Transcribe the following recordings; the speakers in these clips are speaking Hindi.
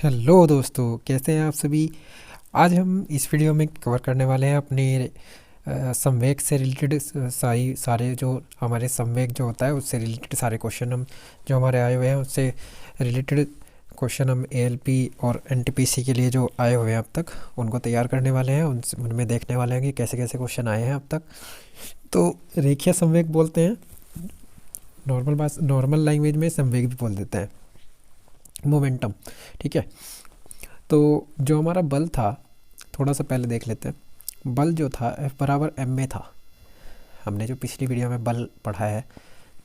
हेलो दोस्तों, कैसे हैं आप सभी। आज हम इस वीडियो में कवर करने वाले हैं अपने संवेग से रिलेटेड सारे जो हमारे संवेग जो होता है उससे रिलेटेड सारे क्वेश्चन हम जो हमारे आए हुए हैं उससे रिलेटेड क्वेश्चन हम एएलपी और एनटीपीसी के लिए जो आए हुए हैं अब तक उनको तैयार करने वाले हैं। उनमें देखने वाले हैं कि कैसे कैसे क्वेश्चन आए हैं अब तक। तो रेखीय संवेग बोलते हैं, नॉर्मल लैंग्वेज में संवेग भी बोल देते हैं, मोमेंटम। ठीक है, तो जो हमारा बल था थोड़ा सा पहले देख लेते हैं। बल जो था F बराबर m में था। हमने जो पिछली वीडियो में बल पढ़ा है,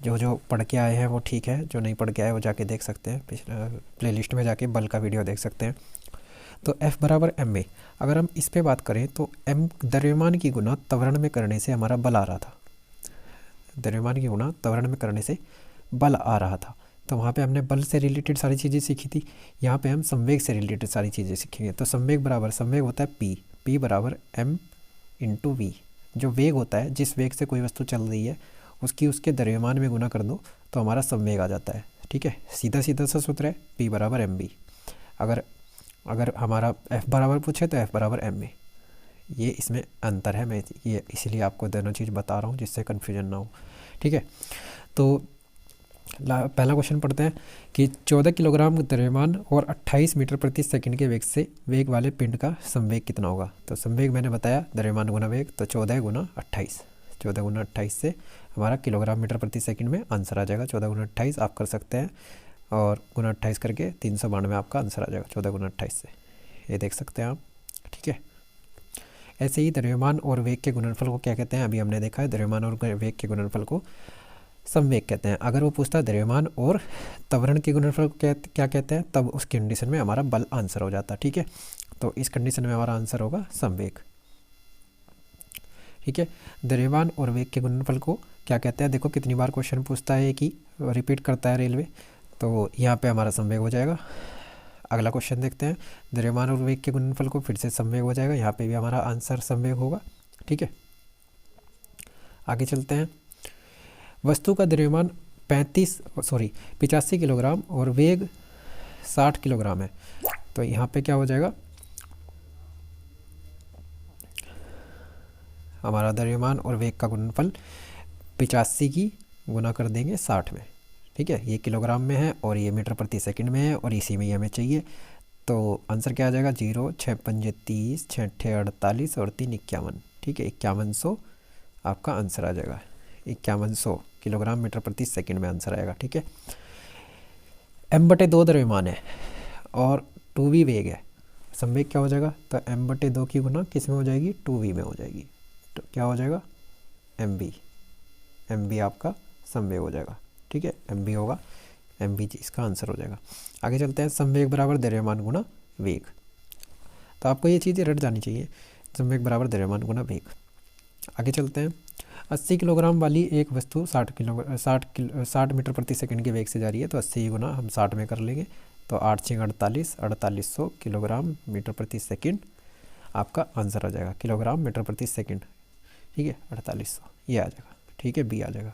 जो जो पढ़ के आए हैं वो ठीक है, जो नहीं पढ़ के आए वो जाके देख सकते हैं, पिछले प्लेलिस्ट में जाके बल का वीडियो देख सकते हैं। तो F बराबर m में अगर हम इस पे बात करें तो m द्रव्यमान की गुना त्वरण में करने से हमारा बल आ रहा था। द्रव्यमान की गुना त्वरण में करने से बल आ रहा था। तो वहाँ पे हमने बल से रिलेटेड सारी चीज़ें सीखी थी। यहाँ पे हम संवेग से रिलेटेड सारी चीज़ें सीखेंगे। तो संवेग होता है p बराबर m इंटू वी। जो वेग होता है, जिस वेग से कोई वस्तु चल रही है उसके द्रव्यमान में गुना कर दो तो हमारा संवेग आ जाता है। ठीक है, सीधा सीधा सा सूत्र है p बराबर एम बी। अगर हमारा f बराबर पूछे तो f बराबर m में। ये इसमें अंतर है, मैं ये इसीलिए आपको दोनों चीज़ बता रहा हूँ जिससे कन्फ्यूजन ना हो। ठीक है, तो पहला क्वेश्चन पढ़ते हैं कि 14 किलोग्राम द्रव्यमान और 28 मीटर प्रति सेकंड के वेग वाले पिंड का संवेग कितना होगा। तो संवेग मैंने बताया द्रव्यमान गुना वेग, तो 14 गुना 28, 14 गुना 28 से हमारा किलोग्राम मीटर प्रति सेकंड में आंसर आ जाएगा। 14 गुना 28 आप कर सकते हैं और गुना 28 करके 392 आपका आंसर आ जाएगा 14 गुना 28 से। ये देख सकते हैं आप। ठीक है, ऐसे ही द्रव्यमान और वेग के गुणनफल को क्या कहते हैं, अभी हमने देखा है। द्रव्यमान और वेग के गुणनफल को संवेग कहते हैं। अगर वो पूछता है द्रव्यमान और त्वरण के गुणनफल को क्या कहते हैं, तब उस कंडीशन में हमारा बल आंसर हो जाता है। ठीक है, तो इस कंडीशन में हमारा आंसर होगा संवेग। ठीक है, द्रव्यमान और वेग के गुणनफल को क्या कहते हैं। देखो कितनी बार क्वेश्चन पूछता है कि रिपीट करता है रेलवे, तो यहाँ पे हमारा संवेग हो जाएगा। अगला क्वेश्चन देखते हैं, द्रव्यमान और वेग के गुणनफल को फिर से संवेग हो जाएगा, यहाँ पे भी हमारा आंसर संवेग होगा। ठीक है, आगे चलते हैं। वस्तु का द्रव्यमान 85 किलोग्राम और वेग 60 किलोग्राम है, तो यहाँ पे क्या हो जाएगा, हमारा द्रव्यमान और वेग का गुणनफल 85 की गुना कर देंगे 60 में। ठीक है, ये किलोग्राम में है और ये मीटर प्रति सेकंड में है और इसी में ही हमें चाहिए। तो आंसर क्या आ जाएगा, 0 6 5 30 6 48 और 3 51। ठीक है, 5100 आपका आंसर आ जाएगा। 5100 किलोग्राम मीटर प्रति सेकंड में आंसर आएगा। ठीक है, m/2 द्रव्यमान है और 2v वेग है। संवेग क्या हो जाएगा, तो m/2 की गुना किस में हो जाएगी, 2v में हो जाएगी। तो क्या हो जाएगा, mv आपका संवेग हो जाएगा। ठीक है, mv होगा, mv इसका आंसर हो जाएगा। आगे चलते हैं, संवेग बराबर द्रव्यमान गुना वेग। तो आपको ये चीज़ें रट जानी चाहिए, संवेग बराबर द्रव्यमान गुना वेग। आगे चलते हैं, 80 किलोग्राम वाली एक वस्तु 60 मीटर प्रति सेकंड के वेग से जा रही है, तो 80 गुना हम 60 में कर लेंगे, तो 8 6 48 4800 किलोग्राम मीटर प्रति सेकंड आपका आंसर आ जाएगा। किलोग्राम मीटर प्रति सेकंड, ठीक है, 4800 ये आ जाएगा। ठीक है, बी आ जाएगा।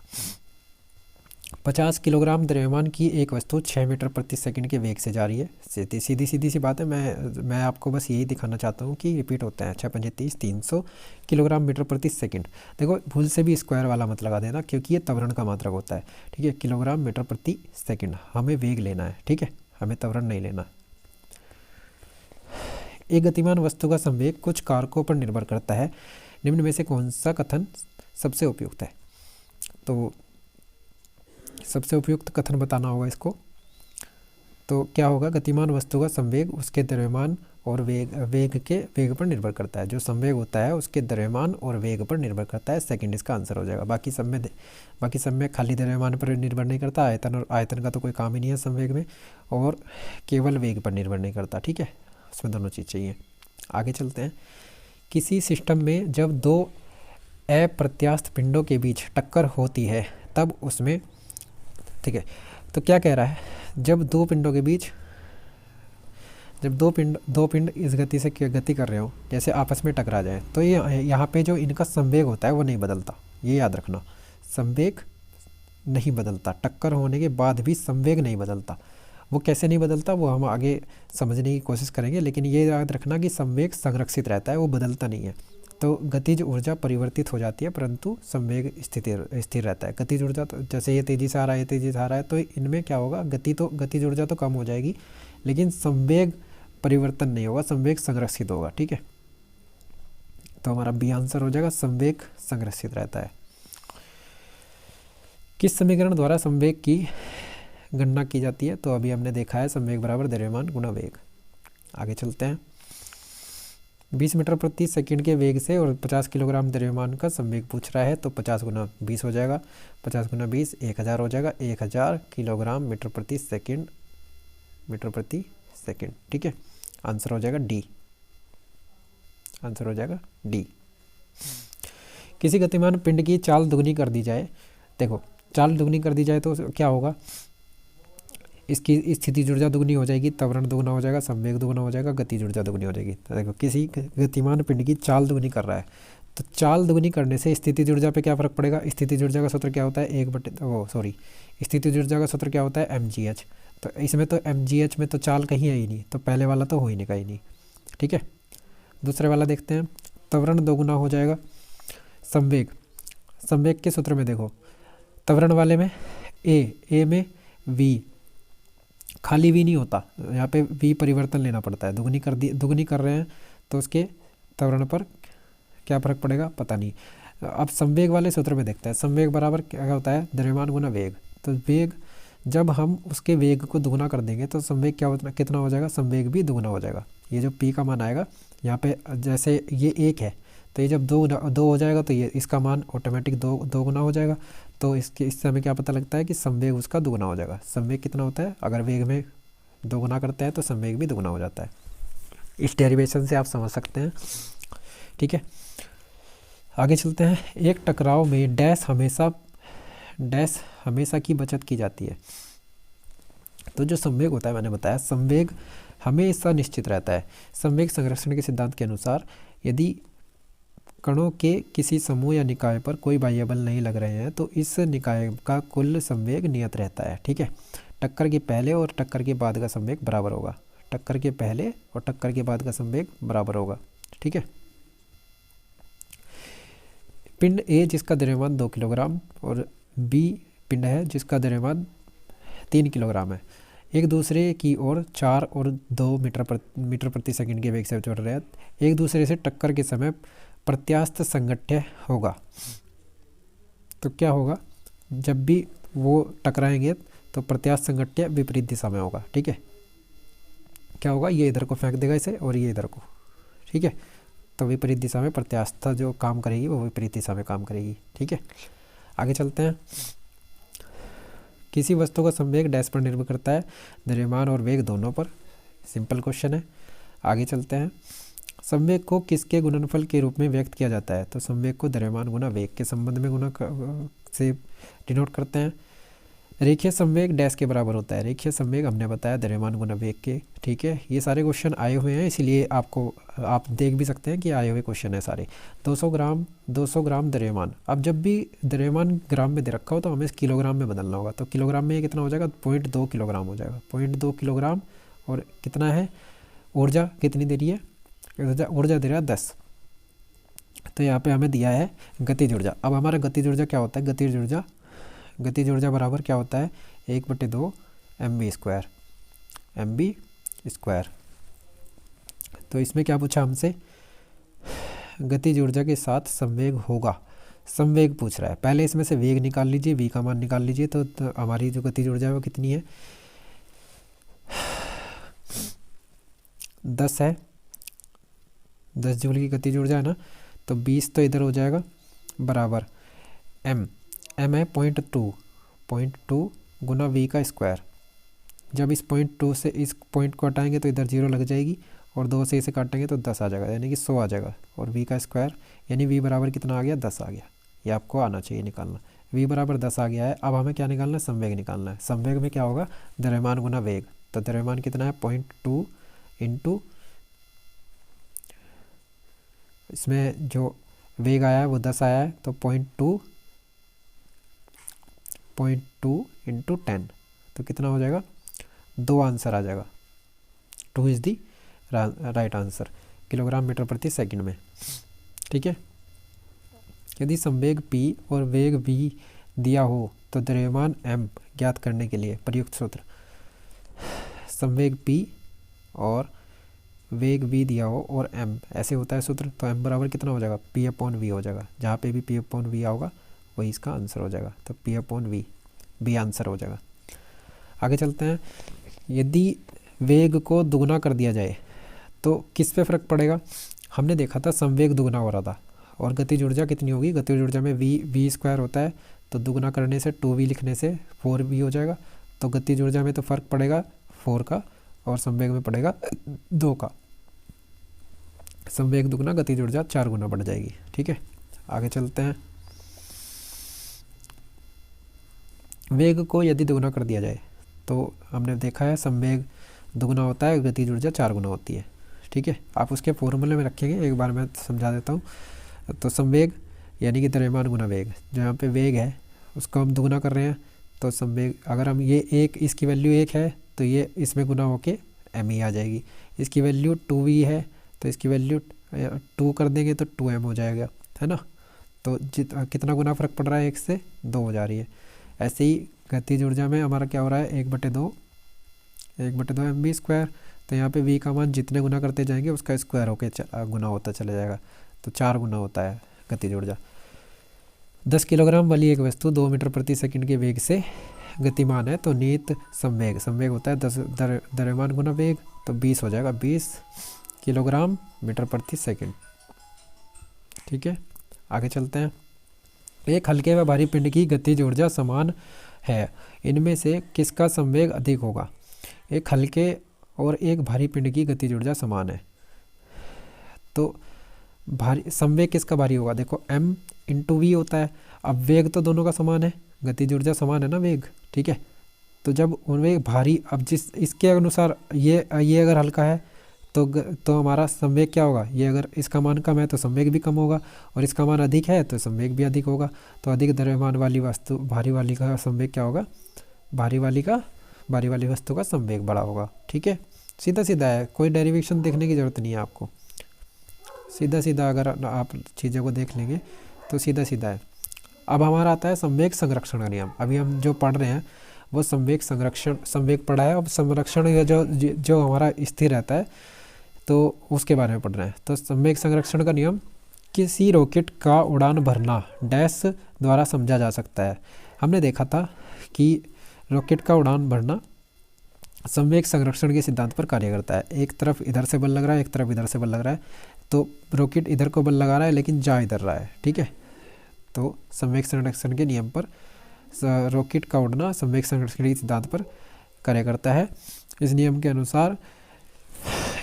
50 किलोग्राम द्रव्यमान की एक वस्तु 6 मीटर प्रति सेकंड के वेग से जा रही है। सीधी सी बात है, मैं आपको बस यही दिखाना चाहता हूँ कि रिपीट होता है। 6 5 30 300 किलोग्राम मीटर प्रति सेकंड। देखो भूल से भी स्क्वायर वाला मत लगा देना, क्योंकि ये त्वरण का मात्रक होता है। ठीक है, किलोग्राम मीटर प्रति सेकंड हमें वेग लेना है। ठीक है, हमें त्वरण नहीं लेना। एक गतिमान वस्तु का संवेग कुछ कारकों पर निर्भर करता है, निम्न में से कौन सा कथन सबसे उपयुक्त है। तो सबसे उपयुक्त कथन बताना होगा इसको। तो क्या होगा, गतिमान वस्तु का संवेग उसके द्रव्यमान और वेग पर निर्भर करता है। जो संवेग होता है उसके द्रव्यमान और वेग पर निर्भर करता है। सेकंड इसका आंसर हो जाएगा। बाकी सब में खाली द्रव्यमान पर निर्भर नहीं करता, आयतन का तो कोई काम ही नहीं है संवेग में, और केवल वेग पर निर्भर नहीं करता। ठीक है, उसमें दोनों चीज़ चाहिए। आगे चलते हैं, किसी सिस्टम में जब दो अप्रत्यास्थ पिंडों के बीच टक्कर होती है तब उसमें, ठीक है, तो क्या कह रहा है, जब दो पिंड इस गति से गति कर रहे हो, जैसे आपस में टकरा जाए, तो ये यहाँ पे जो इनका संवेग होता है वो नहीं बदलता। ये याद रखना, संवेग नहीं बदलता, टक्कर होने के बाद भी संवेग नहीं बदलता। वो कैसे नहीं बदलता वो हम आगे समझने की कोशिश करेंगे, लेकिन ये याद रखना कि संवेग संरक्षित रहता है, वो बदलता नहीं है। तो गतिज ऊर्जा परिवर्तित हो जाती है परंतु संवेग स्थिर रहता है। गतिज ऊर्जा तो जैसे ये तेज़ी से आ रहा है, ये तेज़ी से आ रहा है, तो इनमें क्या होगा, गतिज ऊर्जा तो कम हो जाएगी लेकिन संवेग परिवर्तन नहीं होगा, संवेग संरक्षित होगा। ठीक है, तो हमारा बी आंसर हो जाएगा, संवेग संरक्षित रहता है। किस समीकरण द्वारा संवेग की गणना की जाती है? तो अभी हमने देखा है संवेग बराबर द्रव्यमान गुना वेग। आगे चलते हैं। 20 मीटर प्रति सेकंड के वेग से और 50 किलोग्राम द्रव्यमान का संवेग पूछ रहा है, तो 50 गुना 20 हो जाएगा, 50 गुना 20 1000 हो जाएगा, 1000 किलोग्राम मीटर प्रति सेकंड ठीक है, आंसर हो जाएगा डी, आंसर हो जाएगा डी। किसी गतिमान पिंड की चाल दुगनी कर दी जाए, देखो चाल दुगनी कर दी जाए तो क्या होगा, इसकी स्थितिज ऊर्जा दुगनी हो जाएगी, त्वरण दुगना हो जाएगा, संवेग दुगना हो जाएगा, गतिज ऊर्जा दुगनी हो जाएगी। तो देखो किसी गतिमान पिंड की चाल दुगनी कर रहा है, तो चाल दुगनी करने से स्थितिज ऊर्जा पे क्या फर्क पड़ेगा? स्थितिज ऊर्जा का सूत्र क्या होता है, स्थितिज ऊर्जा का सूत्र क्या होता है, mgh। तो इसमें तो mgh में तो चाल कहीं है ही नहीं, तो पहले वाला तो हो ही नहीं कहीं नहीं। ठीक है, दूसरे वाला देखते हैं। त्वरण दोगुना हो जाएगा, संवेग के सूत्र में देखो, त्वरण वाले में ए में v, खाली v नहीं होता, यहाँ पे v परिवर्तन लेना पड़ता है, दुगनी कर रहे हैं तो उसके त्वरण पर क्या फर्क पड़ेगा पता नहीं। अब संवेग वाले सूत्र में देखते हैं, संवेग बराबर क्या होता है, द्रव्यमान गुना वेग। तो वेग जब हम उसके वेग को दुगना कर देंगे तो संवेग कितना हो जाएगा, संवेग भी दुगना हो जाएगा। ये जो p का मान आएगा यहाँ पे, जैसे ये 1 है तो ये जब दो हो जाएगा तो ये इसका मान ऑटोमेटिक दो गुना हो जाएगा। तो इससे हमें क्या पता लगता है कि संवेग उसका दुगना हो जाएगा। संवेग कितना होता है, अगर वेग में दोगुना करते हैं तो संवेग भी दुगना हो जाता है। इस डेरिवेशन से आप समझ सकते हैं। ठीक है, आगे चलते हैं। एक टकराव में डैश हमेशा की बचत की जाती है। तो जो संवेग होता है, मैंने बताया संवेग हमेशा निश्चित रहता है। संवेग संरक्षण के सिद्धांत के अनुसार यदि कणों के किसी समूह या निकाय पर कोई बाह्य बल नहीं लग रहे हैं तो इस निकाय का कुल संवेग नियत रहता है। ठीक है, टक्कर के पहले और टक्कर के बाद का संवेग बराबर होगा, टक्कर के पहले और टक्कर के बाद का संवेग बराबर होगा। ठीक है, पिंड ए जिसका द्रव्यमान 2 किलोग्राम और बी पिंड है जिसका द्रव्यमान 3 किलोग्राम है, एक दूसरे की ओर 4 और 2 मीटर प्रति सेकंड के वेग से चल रहे हैं। एक दूसरे से टक्कर के समय प्रत्यास्थ संघट्य होगा। तो क्या होगा, जब भी वो टकराएंगे तो प्रत्यास्थ संघट्य विपरीत दिशा में होगा। ठीक है, क्या होगा, ये इधर को फेंक देगा इसे और ये इधर को। ठीक है, तो विपरीत दिशा में प्रत्यास्थ जो काम करेगी वो विपरीत दिशा में काम करेगी। ठीक है, आगे चलते हैं। किसी वस्तु का संवेग डैश पर निर्भर करता है, द्रव्यमान और वेग दोनों पर। सिंपल क्वेश्चन है। आगे चलते हैं। संवेग को किसके गुणनफल के रूप में व्यक्त किया जाता है? तो संवेग को द्रव्यमान गुना वेग के संबंध में गुना से डिनोट करते हैं। रेखीय संवेग डैश के बराबर होता है। रेखीय संवेग हमने बताया द्रव्यमान गुना वेग के। ठीक है, ये सारे क्वेश्चन आए हुए हैं, इसीलिए आप देख भी सकते हैं कि आए हुए क्वेश्चन है सारे। 200 ग्राम द्रव्यमान। अब जब भी द्रव्यमान ग्राम में दे रखा हो तो हमें किलोग्राम में बदलना होगा। तो किलोग्राम में ये कितना हो जाएगा, 0.2 किलोग्राम हो जाएगा। 0.2 किलोग्राम। और कितना है, ऊर्जा कितनी दे रही है, ऊर्जा दे रहा है 10। तो यहाँ पे हमें दिया है गतिज ऊर्जा। अब हमारा गतिज ऊर्जा क्या होता है, गतिज ऊर्जा बराबर क्या होता है, 1/2 mv स्क्वायर। तो इसमें क्या पूछा हमसे, गतिज ऊर्जा के साथ संवेग होगा, संवेग पूछ रहा है। पहले इसमें से वेग निकाल लीजिए, v का मान निकाल लीजिए। तो हमारी जो गतिज ऊर्जा है वो कितनी है, 10 है, 10 जूल की गतिज ऊर्जा है ना। तो 20 तो इधर हो जाएगा बराबर m है 0.2 गुना v का स्क्वायर। जब इस 0.2 से इस पॉइंट को हटाएंगे तो इधर 0 लग जाएगी और 2 से इसे काटेंगे तो 10 आ जाएगा, यानी कि 100 आ जाएगा। और v का स्क्वायर यानी v बराबर कितना आ गया, 10 आ गया। ये आपको आना चाहिए निकालना। v बराबर 10 आ गया है। अब हमें क्या निकालना है, संवेग निकालना है। संवेग में क्या होगा, द्रव्यमान गुना वेग। तो द्रव्यमान कितना है, 0.2 इंटू इसमें जो वेग आया है वो 10 आया है, तो 0.2 इंटू 10 तो कितना हो जाएगा, 2 आंसर आ जाएगा। 2 is the right answer kilogram metre प्रति सेकंड में। ठीक है। यदि संवेग p और वेग v दिया हो तो द्रव्यमान m ज्ञात करने के लिए प्रयुक्त सूत्र। संवेग p और वेग v दिया हो और m ऐसे होता है सूत्र, तो m बराबर कितना हो जाएगा, p/v हो जाएगा। जहाँ पे भी p/v होगा वही इसका आंसर हो जाएगा, तो p/v बी आंसर हो जाएगा। आगे चलते हैं। यदि वेग को दुगना कर दिया जाए तो किस पे फ़र्क पड़ेगा। हमने देखा था संवेग दुगना हो रहा था और गतिज ऊर्जा कितनी होगी, गतिज ऊर्जा में v² होता है, तो दुगना करने से 2v लिखने से 4v हो जाएगा। तो गतिज ऊर्जा में तो फ़र्क पड़ेगा 4 का और संवेग में पड़ेगा 2 का। संवेग दुगना गतिज ऊर्जा 4 गुना बढ़ जाएगी। ठीक है, आगे चलते हैं। वेग को यदि दुगना कर दिया जाए तो हमने देखा है संवेग दुगना होता है, गतिज ऊर्जा 4 गुना होती है। ठीक है, आप उसके फॉर्मूले में रखेंगे, एक बार मैं समझा देता हूँ। तो संवेग यानी कि द्रव्यमान गुना वेग, जहाँ पे वेग है उसको हम दुगना कर रहे हैं, तो संवेग अगर हम ये एक इसकी वैल्यू 1 है तो ये इसमें गुना होके m ही आ जाएगी। इसकी वैल्यू 2v है तो इसकी वैल्यू 2 कर देंगे तो 2m हो जाएगा, है ना। तो कितना गुना फ़र्क पड़ रहा है, 1 से 2 हो जा रही है। ऐसे ही गतिज ऊर्जा में हमारा क्या हो रहा है, 1/2 mv²। तो यहाँ पे v का मान जितने गुना करते जाएंगे उसका स्क्वायर होके गुना होता चला जाएगा, तो 4 गुना होता है गतिज ऊर्जा। 10 किलोग्राम वाली एक वस्तु 2 मीटर प्रति सेकंड के वेग से गतिमान है, तो नियत संवेग होता है 10 द्रव्यमान गुना वेग, तो 20 हो जाएगा, 20 किलोग्राम मीटर प्रति सेकंड। ठीक है, आगे चलते हैं। एक हल्के व भारी पिंड की गतिज ऊर्जा समान है, इनमें से किसका संवेग अधिक होगा। एक हल्के और एक भारी पिंड की गतिज ऊर्जा समान है, तो भारी संवेग किसका भारी होगा, देखो m × v होता है। अब वेग तो दोनों का समान है, गतिज ऊर्जा समान है ना वेग। ठीक है, तो जब उनमें भारी, अब जिस इसके अनुसार ये अगर हल्का है तो हमारा संवेग क्या होगा, ये अगर इसका मान कम है तो संवेग भी कम होगा, और इसका मान अधिक है तो संवेग भी अधिक होगा। तो अधिक द्रव्यमान वाली वस्तु भारी वाली का संवेग क्या होगा, भारी वाली वस्तु का संवेग बड़ा होगा। ठीक है, सीधा सीधा है, कोई डेरिवेशन देखने की ज़रूरत नहीं है आपको। सीधा अगर आप चीज़ों को देख लेंगे तो सीधा है। अब हमारा आता है संवेग संरक्षण का नियम। अभी हम जो पढ़ रहे हैं वो संवेग पढ़ा है। अब संरक्षण जो हमारा स्थिर रहता है तो उसके बारे में पढ़ रहे हैं। तो संवेग संरक्षण का नियम, किसी रॉकेट का उड़ान भरना डैश द्वारा समझा जा सकता है। हमने देखा था कि रॉकेट का उड़ान भरना संवेग संरक्षण के सिद्धांत पर कार्य करता है। एक तरफ इधर से बल लग रहा है, एक तरफ इधर से बल लग रहा है, तो रॉकेट इधर को बल लगा रहा है लेकिन जा इधर रहा है। ठीक है, तो संवेग संरक्षण के नियम पर रॉकेट का उड़ना संवेग संरक्षण के सिद्धांत पर कार्य करता है। इस नियम के अनुसार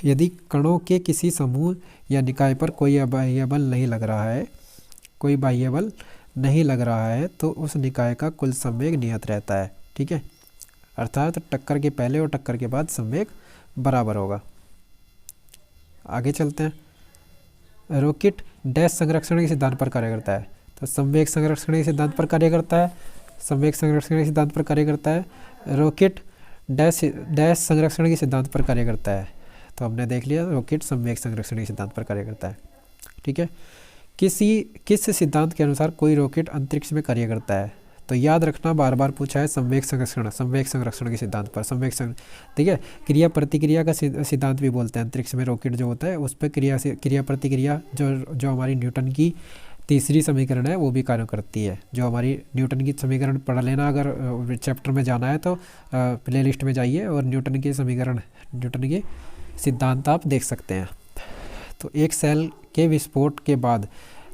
यदि कणों के किसी समूह या निकाय पर कोई बाह्य बल नहीं लग रहा है तो उस निकाय का कुल संवेग नियत रहता है। ठीक है, अर्थात टक्कर के पहले और टक्कर के बाद संवेग बराबर होगा। आगे चलते हैं। रॉकेट डैश संरक्षण के सिद्धांत पर कार्य करता है, तो संवेग संरक्षण के सिद्धांत पर कार्य करता है। रॉकेट डैश संरक्षण के सिद्धांत पर कार्य करता है, तो हमने देख लिया रॉकेट संवेग संरक्षण के सिद्धांत पर कार्य करता है। ठीक है, किस सिद्धांत के अनुसार कोई रॉकेट अंतरिक्ष में कार्य करता है, तो याद रखना बार पूछा है संवेग संरक्षण के सिद्धांत पर। ठीक है, क्रिया प्रतिक्रिया का सिद्धांत भी बोलते हैं। अंतरिक्ष में रॉकेट जो होता है उस पर क्रिया प्रतिक्रिया जो हमारी न्यूटन की तीसरी समीकरण है वो भी कार्य करती है। जो हमारी न्यूटन की समीकरण पढ़ लेना, अगर चैप्टर में जाना है तो प्लेलिस्ट में जाइए और न्यूटन के सिद्धांत आप देख सकते हैं। तो एक सेल के विस्फोट के बाद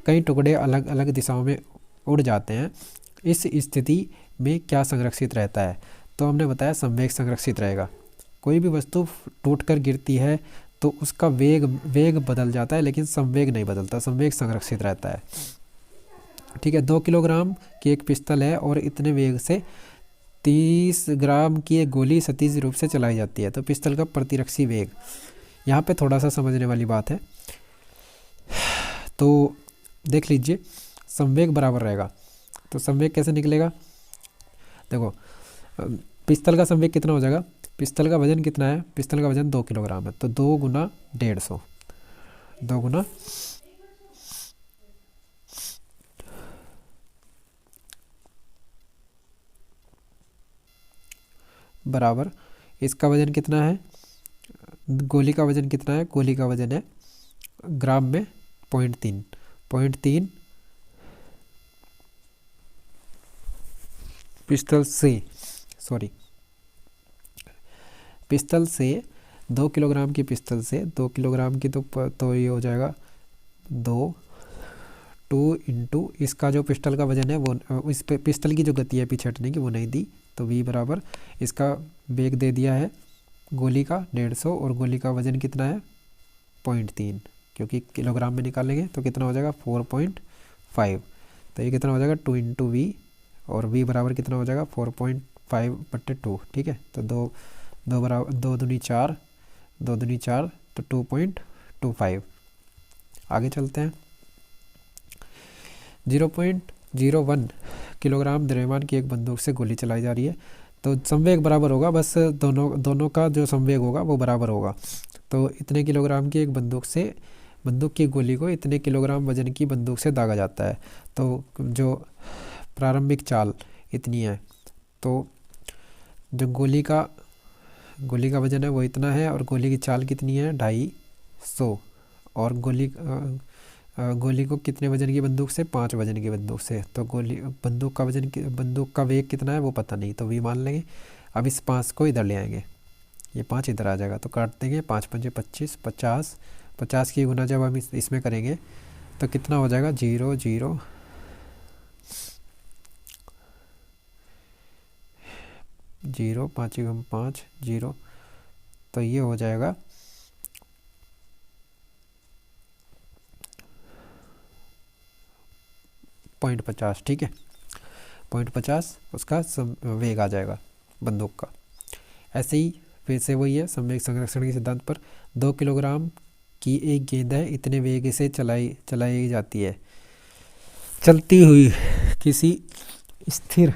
कई टुकड़े अलग अलग दिशाओं में उड़ जाते हैं। इस स्थिति में क्या संरक्षित रहता है, तो हमने बताया संवेग संरक्षित रहेगा। कोई भी वस्तु टूटकर गिरती है तो उसका वेग बदल जाता है लेकिन संवेग नहीं बदलता, संवेग संरक्षित रहता है। ठीक है, 2 किलोग्राम की एक पिस्तल है और इतने वेग से 30 ग्राम की एक गोली सतही रूप से चलाई जाती है, तो पिस्तल का प्रतिरक्षी वेग। यहाँ पे थोड़ा सा समझने वाली बात है, तो देख लीजिए संवेग बराबर रहेगा। तो संवेग कैसे निकलेगा, देखो पिस्तल का संवेग कितना हो जाएगा, पिस्तल का वजन कितना है, पिस्तल का वजन 2 किलोग्राम है, तो 2 गुना 150, 2 गुना बराबर इसका वजन कितना है, गोली का वजन कितना है, गोली का वजन है ग्राम में 0.3, 0.3 पिस्तल से 2 किलोग्राम की पिस्तल से 2 किलोग्राम की तो ये हो जाएगा 2 इंटू इसका जो पिस्टल का वजन है वो इस पे पिस्टल की जो गति है पीछे हटने की वो नहीं दी, तो v बराबर इसका वेग दे दिया है गोली का 150 और गोली का वजन कितना है 0.3, क्योंकि किलोग्राम में निकालेंगे तो कितना हो जाएगा 4.5, तो ये कितना हो जाएगा 2 इंटू वी, और v बराबर कितना हो जाएगा 4.5/2, ठीक है। तो 2 बराबर 2 दूनी 4, 2 दूनी 4 तो 2.25। आगे चलते हैं। 0.01 किलोग्राम द्रव्यमान की एक बंदूक से गोली चलाई जा रही है, तो संवेग बराबर होगा, बस दोनों का जो संवेग होगा वो बराबर होगा। तो इतने किलोग्राम की एक बंदूक की गोली को इतने किलोग्राम वजन की बंदूक से दागा जाता है, तो जो प्रारंभिक चाल इतनी है, तो जो गोली का वजन है वो इतना है और गोली की चाल कितनी है 250, और गोली को कितने वजन की बंदूक से 5 वजन की बंदूक से, तो बंदूक का वेग कितना है वो पता नहीं, तो वी मान लेंगे। अब इस 5 को इधर ले आएंगे, ये 5 इधर आ जाएगा, तो काट देंगे 5 पंजे 25, 50 की गुना जब हम इसमें करेंगे तो कितना हो जाएगा 0 0 0 5 5 0, तो ये हो जाएगा 0.50, ठीक है। 0.50 उसका वेग आ जाएगा बंदूक का। ऐसे ही फिर से वही है, संवेग संरक्षण के सिद्धांत पर 2 किलोग्राम की एक गेंद है, इतने वेग से चलाई जाती है, चलती हुई किसी स्थिर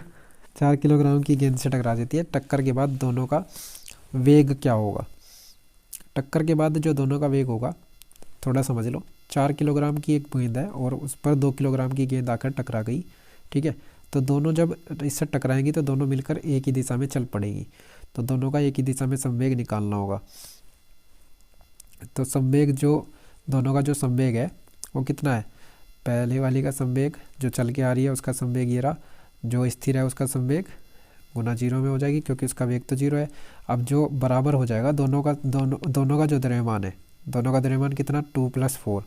4 किलोग्राम की गेंद से टकरा जाती है। टक्कर के बाद दोनों का वेग क्या होगा, टक्कर के बाद जो दोनों का वेग होगा थोड़ा समझ लो। 4 किलोग्राम की एक गेंद है और उस पर 2 किलोग्राम की गेंद आकर टकरा गई, ठीक है। तो दोनों जब इससे टकराएंगी तो दोनों मिलकर एक ही दिशा में चल पड़ेगी, तो दोनों का एक ही दिशा में संवेग निकालना होगा। तो दोनों का जो संवेग है वो कितना है, पहले वाली का संवेग जो चल के आ रही है उसका संवेग ये रहा, जो स्थिर है उसका संवेग गुना 0 में हो जाएगी क्योंकि उसका वेग तो 0 है। अब जो बराबर हो जाएगा दोनों का जो द्रव्यमान है, दोनों का द्रव्यमान कितना 2 + 4,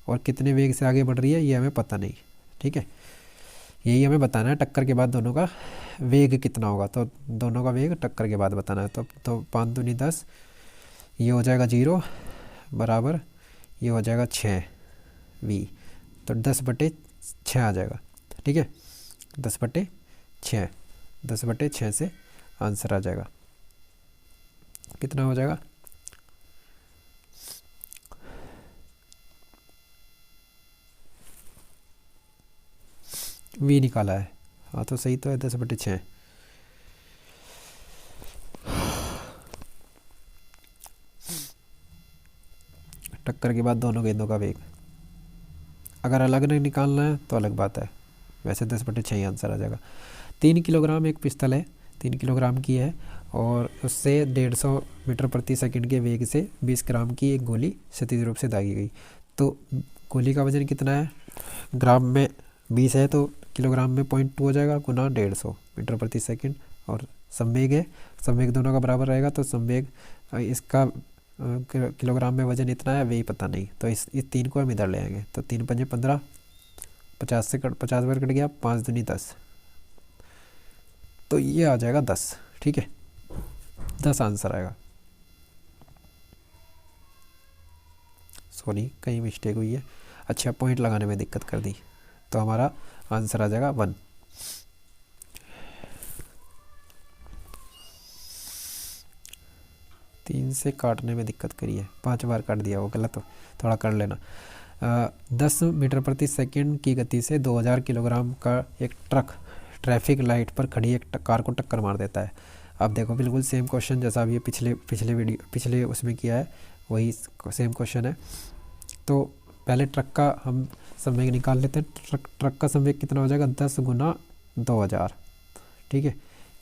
और कितने वेग से आगे बढ़ रही है ये हमें पता नहीं, ठीक है। यही हमें बताना है टक्कर के बाद दोनों का वेग कितना होगा, तो दोनों का वेग टक्कर के बाद बताना है। तो 5 दूनी 10, ये हो जाएगा 0 बराबर ये हो जाएगा 6v, तो 10/6 आ जाएगा, ठीक है। 10/6 से आंसर आ जाएगा, कितना हो जाएगा v निकाला है, हाँ तो सही तो है 10/6। टक्कर के बाद दोनों गेंदों का वेग अगर अलग नहीं निकालना है तो अलग बात है, वैसे 10/6 ही आंसर आ जाएगा। 3 किलोग्राम एक पिस्तल है, 3 किलोग्राम की है और उससे 150 मीटर प्रति सेकंड के वेग से 20 ग्राम की एक गोली क्षैतिज रूप से दागी गई। तो गोली का वजन कितना है, ग्राम में 20 है तो किलोग्राम में 0.2 हो जाएगा गुना 150 मीटर प्रति सेकंड, और संवेग है, संवेग दोनों का बराबर रहेगा, तो संवेग इसका किलोग्राम में वजन इतना है वही पता नहीं, तो इस 3 को हम इधर ले आएंगे। तो 3 पंजे 15, 50 से 50 बार कट गया, 5 दूनी 10, तो ये आ जाएगा 10, ठीक है। 10 आंसर आएगा। सॉरी कहीं मिस्टेक हुई है, अच्छा पॉइंट लगाने में दिक्कत कर दी, तो हमारा आंसर आ जाएगा 1। तीन से काटने में दिक्कत करी है, 5 बार काट दिया, वो गलत हो, थोड़ा कर लेना। 10 मीटर प्रति सेकंड की गति से 2000 किलोग्राम का एक ट्रक ट्रैफिक लाइट पर खड़ी एक कार को टक्कर मार देता है। अब देखो बिल्कुल सेम क्वेश्चन जैसा अभी पिछले उसमें किया है, वही सेम क्वेश्चन है। तो पहले ट्रक का हम संवेग निकाल लेते हैं। ट्रक का संवेग कितना हो जाएगा, 10 गुना 2000। ठीक है,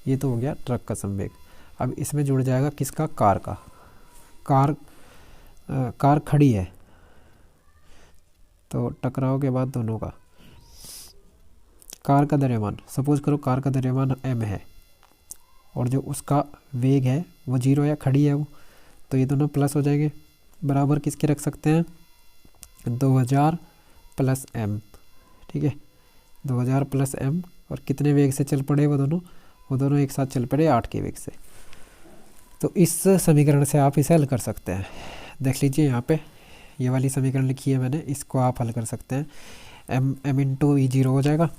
ये तो हो गया ट्रक का संवेग। अब इसमें जुड़ जाएगा किसका, कार का। कार खड़ी है तो टकराव के बाद दोनों का। कार का द्रव्यमान, सपोज करो कार का द्रव्यमान m है और जो उसका वेग है वो 0 या खड़ी है वो, तो ये दोनों प्लस हो जाएंगे। बराबर किसके रख सकते हैं, 2000 प्लस m। ठीक है, 2000 प्लस m, और कितने वेग से चल पड़े वो दोनों एक साथ चल पड़े 8 के वेग से। तो इस समीकरण से आप इसे हल कर सकते हैं। देख लीजिए यहाँ पे ये वाली समीकरण लिखी है मैंने, इसको आप हल कर सकते हैं। m इंटू ई 0 हो जाएगा।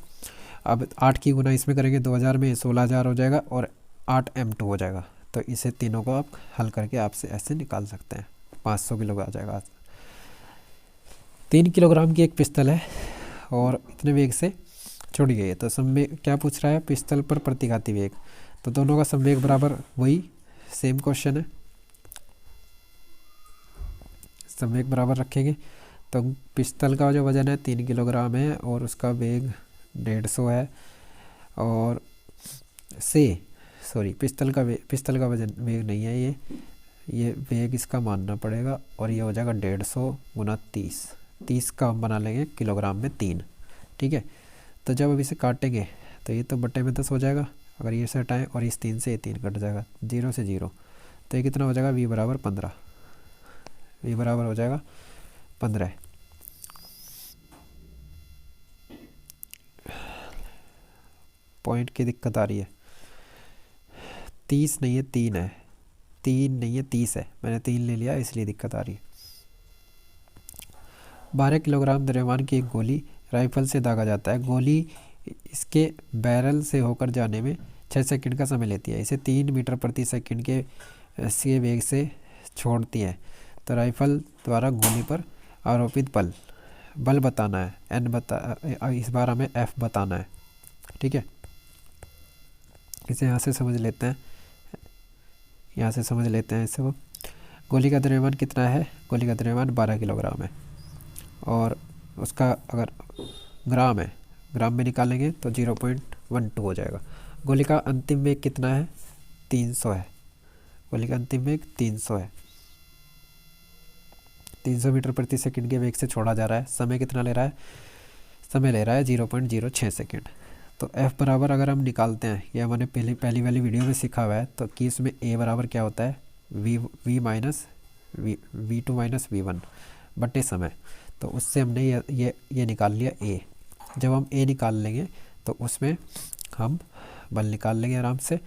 अब 8 की गुना इसमें करेंगे 2000 में, 16000 हो जाएगा, और 8 m2 हो जाएगा। तो इसे तीनों को आप हल करके आपसे ऐसे निकाल सकते हैं। 500 किलो का आ जाएगा। 3 किलोग्राम की एक पिस्तल है और इतने वेग से छोड़ी गई है। तो संवेग क्या पूछ रहा है, पिस्तल पर प्रतिघाती वेग। तो दोनों का संवेग बराबर, वही सेम क्वेश्चन है, संवेग बराबर रखेंगे। तो पिस्तल का जो वज़न है 3 किलोग्राम है और उसका वेग 150 है, और पिस्तल का वजन वेग नहीं है, ये वेग इसका मानना पड़ेगा, और ये हो जाएगा 150 गुना 30 का हम बना लेंगे किलोग्राम में 3। ठीक है, तो जब अब इसे काटेंगे तो ये तो बटे में 10 हो जाएगा। अगर ये से हटाएँ और इस 3 से ये 3 कट जाएगा, 0 से 0, तो ये कितना हो जाएगा, v बराबर 15। v बराबर हो जाएगा 15। पॉइंट की दिक्कत आ रही है, 30 नहीं है 3 है, 3 नहीं है 30 है, मैंने 3 ले लिया इसलिए दिक्कत आ रही है। 12 किलोग्राम द्रव्यमान की एक गोली राइफल से दागा जाता है। गोली इसके बैरल से होकर जाने में 6 सेकंड का समय लेती है। इसे 3 मीटर प्रति सेकंड के वेग से छोड़ती है। तो राइफल द्वारा गोली पर आरोपित बल बताना है, इस बार हमें F बताना है। ठीक है, इसे यहाँ से समझ लेते हैं इसे। वो गोली का द्रव्यमान कितना है, गोली का द्रव्यमान 12 किलोग्राम है, और उसका अगर ग्राम है, ग्राम में निकालेंगे तो 0.12 हो जाएगा। गोली का अंतिम वेग कितना है, 300 है। गोली का अंतिम वेग 300 है। 300 मीटर प्रति सेकंड के वेग से छोड़ा जा रहा है। समय कितना ले रहा है, समय ले रहा है 0.06 सेकंड। तो F बराबर अगर हम निकालते हैं, ये हमने पहली वाली वीडियो में सीखा हुआ है, तो कि इसमें A बराबर क्या होता है, v minus v2 minus v1 बटे समय। तो उससे हमने ये निकाल लिया A। जब हम A निकाल लेंगे तो उसमें हम बल निकाल लेंगे आराम से।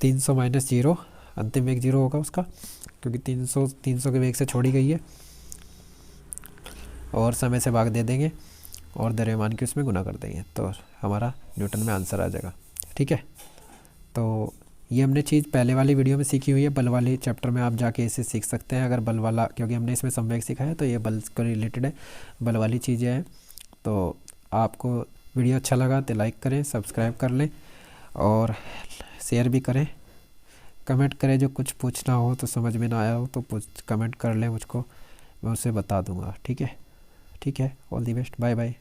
300 माइनस 0, अंतिम वेग 0 होगा उसका, क्योंकि 300 के वेग से छोड़ी गई है, और समय से भाग दे देंगे और द्रव्यमान की उसमें गुना कर देंगे, तो हमारा न्यूटन में आंसर आ जाएगा। ठीक है, तो ये हमने चीज़ पहले वाली वीडियो में सीखी हुई है। बल वाले चैप्टर में आप जाके इसे सीख सकते हैं अगर बल वाला, क्योंकि हमने इसमें संवेग सीखा है तो ये बल को रिलेटेड है, बल वाली चीज़ें हैं। तो आपको वीडियो अच्छा लगा तो लाइक करें, सब्सक्राइब कर लें और शेयर भी करें। कमेंट करें, जो कुछ पूछना हो तो समझ में ना आया हो तो कमेंट कर लें मुझको, मैं उसे बता दूंगा। ठीक है, all the best, bye bye.